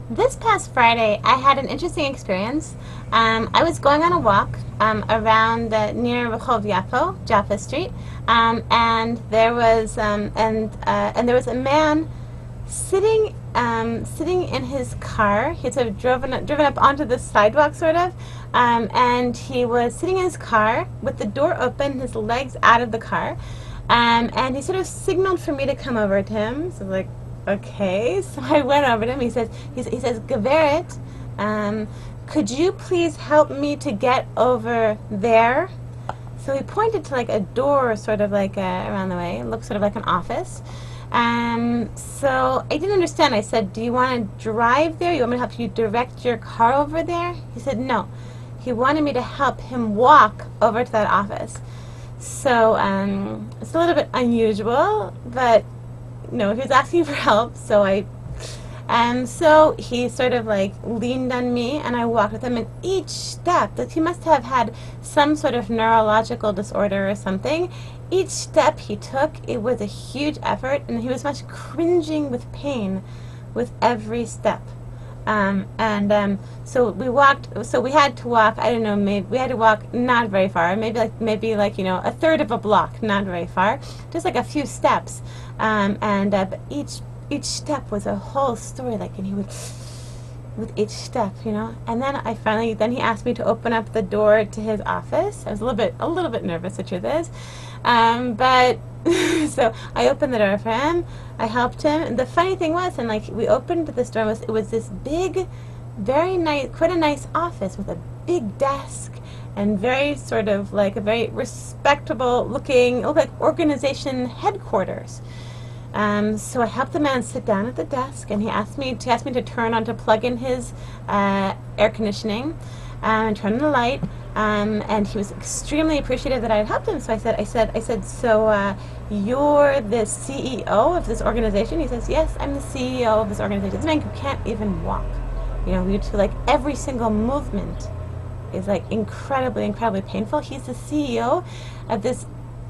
This past Friday, I had an interesting experience. I was going on a walk around near Rehov Yafo, Jaffa Street, and there was a man sitting in his car. He had sort of driven up onto the sidewalk, sort of, and he was sitting in his car with the door open, his legs out of the car, and he sort of signaled for me to come over to him. So like, okay, so I went over to him. He says, Gaveret, could you please help me to get over there? So he pointed to like a door, sort of like around the way. It looked sort of like an office. So I didn't understand. I said, do you want to drive there? You want me to help you direct your car over there? He said, no. He wanted me to help him walk over to that office. So it's a little bit unusual, but he was asking for help, so he sort of like leaned on me, and I walked with him. And each step, that he must have had some sort of neurological disorder or something. Each step he took, it was a huge effort, and he was much cringing with pain with every step. So we walked. So we had to walk. I don't know. Maybe we had to walk not very far. Maybe like a third of a block, not very far. Just like a few steps. But each step was a whole story. And he would with each step. And then he asked me to open up the door to his office. I was a little bit nervous. The truth is, but. So I opened the door for him. I helped him. And the funny thing was, we opened this door. It was this big, very nice, quite a nice office with a big desk and very sort of like a very respectable looking, it looked like organization headquarters. So I helped the man sit down at the desk, and he asked me to turn on to plug in his air conditioning and turn on the light. And he was extremely appreciative that I had helped him. So I said, so you're the CEO of this organization? He says, yes, I'm the CEO of this organization. This man who can't even walk. Like every single movement is like incredibly, incredibly painful. He's the CEO of this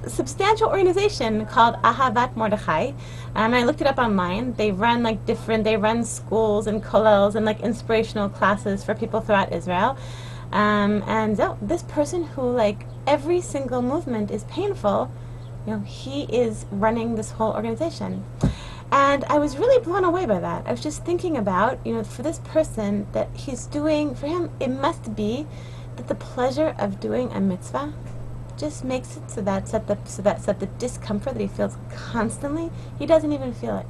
substantial organization called Ahavat Mordechai. I looked it up online. They run schools and kollels and like inspirational classes for people throughout Israel. This person who like every single movement is painful, he is running this whole organization. And I was really blown away by that. I was just thinking about, for this person that he's doing, for him, it must be that the pleasure of doing a mitzvah just makes it so that the discomfort that he feels constantly, he doesn't even feel it.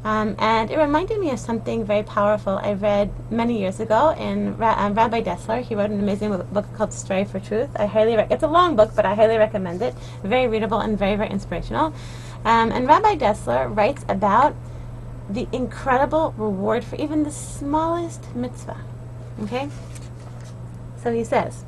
And it reminded me of something very powerful I read many years ago in Rabbi Dessler. He wrote an amazing book called Strive for Truth. It's a long book, but I highly recommend it. Very readable and very, very inspirational. And Rabbi Dessler writes about the incredible reward for even the smallest mitzvah. Okay? So he says,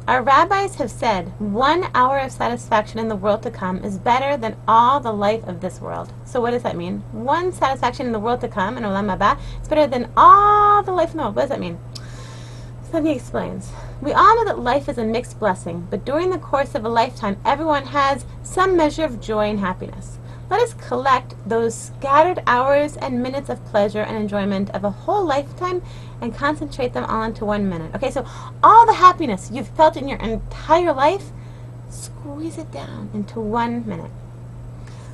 our rabbis have said 1 hour of satisfaction in the world to come is better than all the life of this world. So what does that mean? One satisfaction in the world to come, in Olam Haba, is better than all the life in the world. What does that mean? So then he explains. We all know that life is a mixed blessing, but during the course of a lifetime, everyone has some measure of joy and happiness. Let us collect those scattered hours and minutes of pleasure and enjoyment of a whole lifetime and concentrate them all into 1 minute. Okay, so all the happiness you've felt in your entire life, squeeze it down into 1 minute.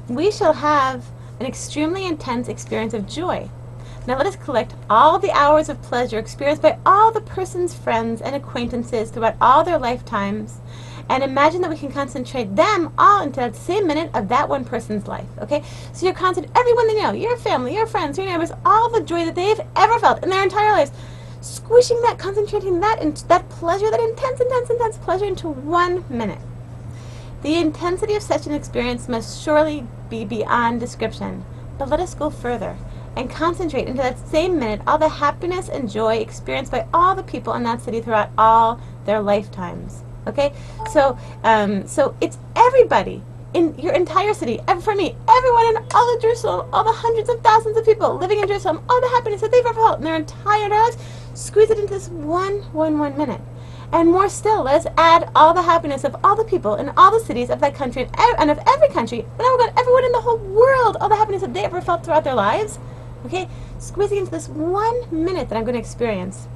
We shall have an extremely intense experience of joy. Now let us collect all the hours of pleasure experienced by all the person's friends and acquaintances throughout all their lifetimes, and imagine that we can concentrate them all into that same minute of that one person's life. Okay? So you're concentrating everyone they know, your family, your friends, your neighbors, all the joy that they've ever felt in their entire lives, squishing that, concentrating that into that pleasure, that intense, intense, intense pleasure into 1 minute. The intensity of such an experience must surely be beyond description. But let us go further and concentrate into that same minute all the happiness and joy experienced by all the people in that city throughout all their lifetimes. Okay, so it's everybody in your entire city. For me, everyone in all of Jerusalem, all the hundreds of thousands of people living in Jerusalem, all the happiness that they've ever felt in their entire lives, squeeze it into this one minute. And more still, let us add all the happiness of all the people in all the cities of that country and of every country, and oh my God, everyone in the whole world, all the happiness that they ever felt throughout their lives. Okay, squeezing into this 1 minute that I'm going to experience.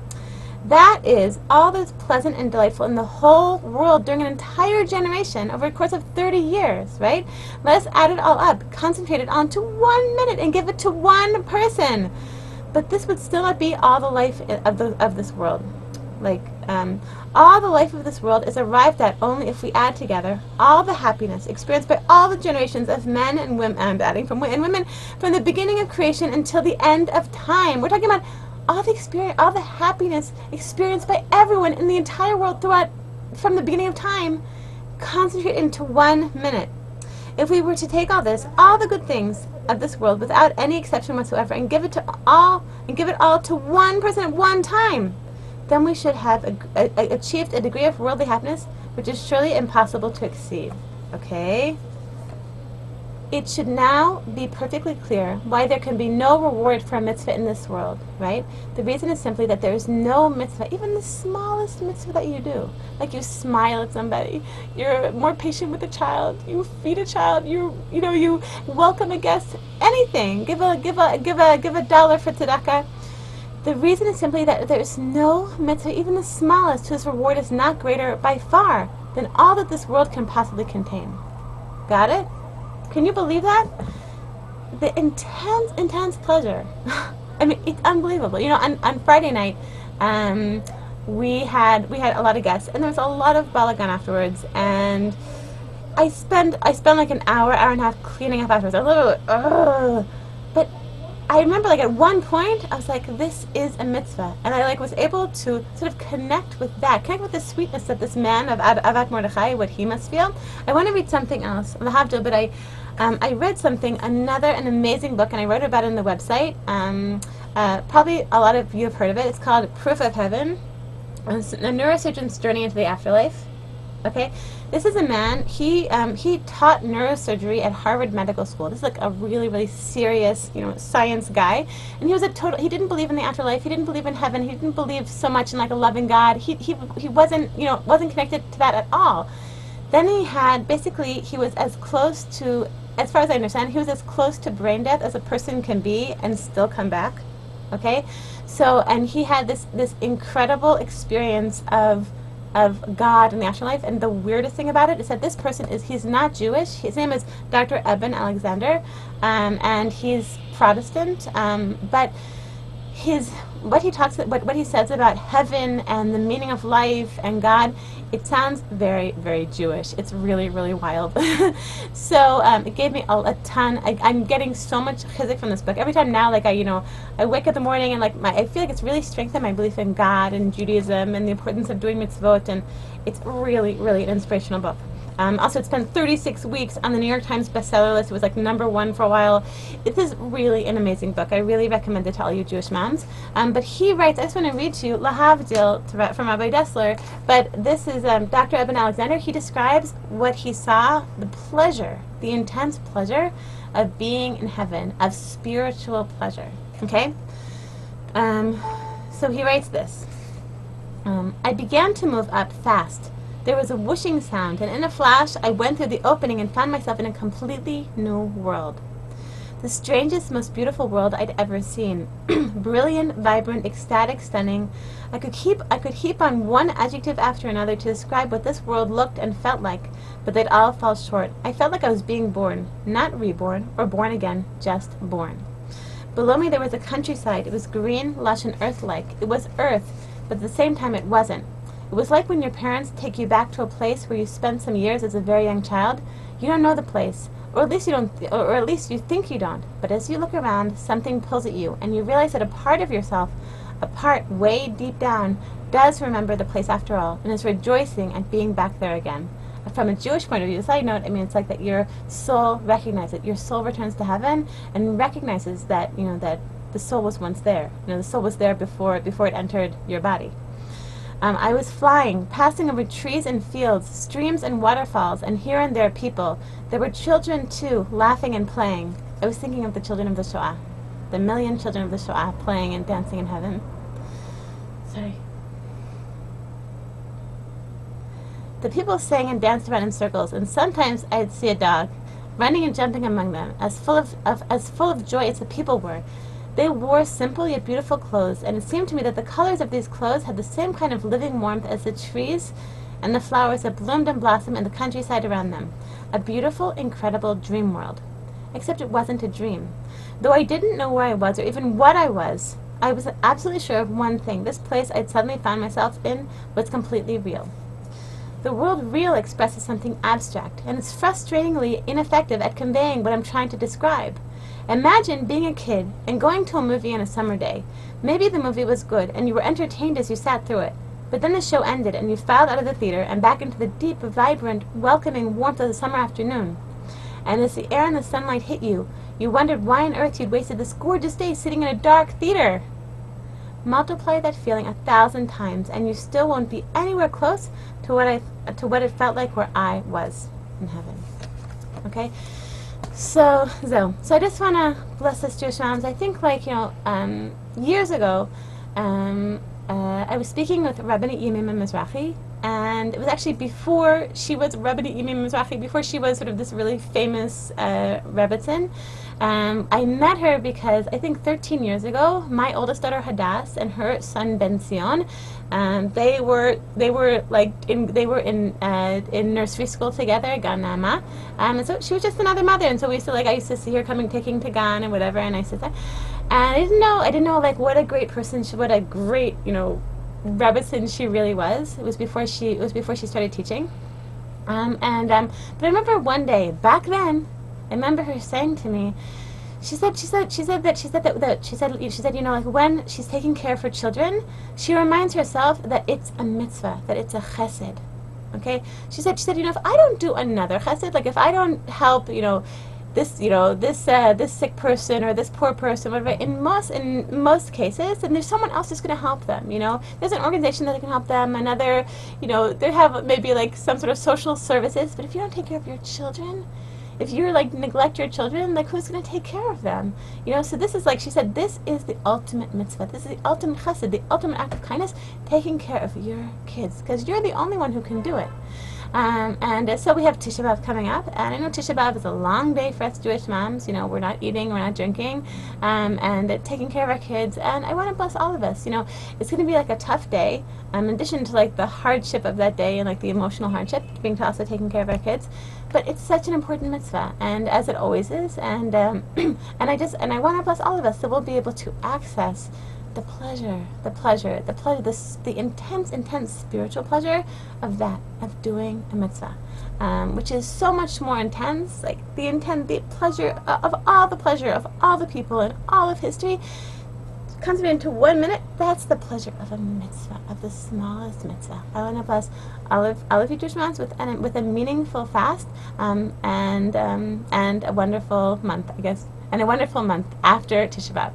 That is all that's pleasant and delightful in the whole world during an entire generation over a course of 30 years, right? Let us add it all up, concentrate it onto 1 minute, and give it to one person. But this would still not be all the life of this world. Like, all the life of this world is arrived at only if we add together all the happiness experienced by all the generations of men and women, I'm adding from women, from the beginning of creation until the end of time. We're talking about all the experience, all the happiness experienced by everyone in the entire world throughout, from the beginning of time, concentrate into 1 minute. If we were to take all this, all the good things of this world, without any exception whatsoever, and give it all to one person at one time, then we should have achieved a degree of worldly happiness which is surely impossible to exceed. Okay? It should now be perfectly clear why there can be no reward for a mitzvah in this world, right? The reason is simply that there is no mitzvah, even the smallest mitzvah that you do. Like you smile at somebody, you're more patient with a child, you feed a child, you welcome a guest, anything. Give a dollar for tzedakah. The reason is simply that there is no mitzvah, even the smallest, whose reward is not greater by far than all that this world can possibly contain. Got it? Can you believe that? The intense pleasure. I mean, it's unbelievable. On Friday night, we had a lot of guests, and there was a lot of balagan afterwards, and I spent like an hour and a half cleaning up afterwards. A little, but I remember, like, at one point, I was like, this is a mitzvah. And I, like, was able to sort of connect with the sweetness that this man of Avat Mordechai, what he must feel. I want to read something else, but I read an amazing book, and I wrote about it on the website. Probably a lot of you have heard of it. It's called Proof of Heaven, a neurosurgeon's journey into the afterlife. Okay, this is a man. He taught neurosurgery at Harvard Medical School. This is like a really, really serious, science guy. And he was he didn't believe in the afterlife. He didn't believe in heaven. He didn't believe so much in like a loving God. He wasn't connected to that at all. Then he was as close to, as far as I understand, he was as close to brain death as a person can be and still come back. Okay, so, and he had this incredible experience of God in the afterlife, and the weirdest thing about it is that this person he's not Jewish. His name is Dr. Eben Alexander, and he's Protestant, but what he says about heaven and the meaning of life and God, it sounds very, very Jewish. It's really, really wild. So it gave me a ton. I'm getting so much chizuk from this book. Every time now, like I wake up in the morning and I feel like it's really strengthened my belief in God and Judaism and the importance of doing mitzvot, and it's really, really an inspirational book. Also, it spent 36 weeks on the New York Times bestseller list. It was like #1 for a while. It is really an amazing book. I really recommend it to all you Jewish moms. But he writes, I just want to read to you, Lahavdil, from Rabbi Dessler, but this is Dr. Eben Alexander. He describes what he saw, the intense pleasure of being in heaven, of spiritual pleasure. Okay? So he writes this. I began to move up fast. There was a whooshing sound, and in a flash, I went through the opening and found myself in a completely new world. The strangest, most beautiful world I'd ever seen. Brilliant, vibrant, ecstatic, stunning. I could heap on one adjective after another to describe what this world looked and felt like, but they'd all fall short. I felt like I was being born, not reborn or born again, just born. Below me there was a countryside. It was green, lush, and earth-like. It was earth, but at the same time it wasn't. It was like when your parents take you back to a place where you spent some years as a very young child. You don't know the place, or at least you think you don't. But as you look around, something pulls at you, and you realize that a part of yourself, a part way deep down, does remember the place after all, and is rejoicing at being back there again. From a Jewish point of view, side note, it's like that your soul recognizes it. Your soul returns to heaven and recognizes that that the soul was once there. The soul was there before it entered your body. I was flying, passing over trees and fields, streams and waterfalls, and here and there people. There were children, too, laughing and playing. I was thinking of the children of the Shoah, the million children of the Shoah playing and dancing in heaven. Sorry. The people sang and danced around in circles, and sometimes I'd see a dog running and jumping among them, as full of joy as the people were. They wore simple yet beautiful clothes, and it seemed to me that the colors of these clothes had the same kind of living warmth as the trees and the flowers that bloomed and blossomed in the countryside around them. A beautiful, incredible dream world. Except it wasn't a dream. Though I didn't know where I was or even what I was absolutely sure of one thing. This place I'd suddenly found myself in was completely real. The word real expresses something abstract, and it's frustratingly ineffective at conveying what I'm trying to describe. Imagine being a kid and going to a movie on a summer day. Maybe the movie was good, and you were entertained as you sat through it. But then the show ended, and you filed out of the theater and back into the deep, vibrant, welcoming warmth of the summer afternoon. And as the air and the sunlight hit you, you wondered why on earth you'd wasted this gorgeous day sitting in a dark theater. Multiply that feeling 1,000 times, and you still won't be anywhere close to what it felt like where I was in heaven. Okay, so I just want to bless us Jewish moms. I think, like, years ago, I was speaking with Rabbanit Yemima Mizrahi, and it was actually before she was Rabbanit Yemima Mizrahi, before she was sort of this really famous Rebbitzin. I met her because I think 13 years ago, my oldest daughter Hadass and her son Ben Sion, they were in nursery school together, Gan Nama, and so she was just another mother, and so I used to see her taking to Gan and whatever, and I said that, and I didn't know like what a great person, what a great Rebbitzin she really was. It was before she started teaching, but I remember one day back then. I remember her saying to me, she said like when she's taking care of her children, she reminds herself that it's a mitzvah, that it's a chesed. Okay? She said, if I don't do another chesed, like if I don't help, this sick person or this poor person, whatever, in most cases, then there's someone else who's going to help them. There's an organization that can help them. Another, they have maybe like some sort of social services. But if you don't take care of your children, if you neglect your children, who's going to take care of them? So this is she said, this is the ultimate mitzvah. This is the ultimate chesed, the ultimate act of kindness, taking care of your kids, because you're the only one who can do it. So we have Tisha B'Av coming up, and I know Tisha B'Av is a long day for us Jewish moms. We're not eating, we're not drinking, and taking care of our kids. And I want to bless all of us. It's going to be a tough day, in addition to the hardship of that day and the emotional hardship, being also taking care of our kids. But it's such an important mitzvah, and as it always is. And I want to bless all of us, so we'll be able to access the intense spiritual pleasure of doing a mitzvah, which is so much more intense, the pleasure of all the people in all of history, comes into 1 minute. That's the pleasure of a mitzvah, of the smallest mitzvah. I want to bless all of you Jewish moms with a meaningful fast, and a wonderful month, I guess, and a wonderful month after Tisha B'Av.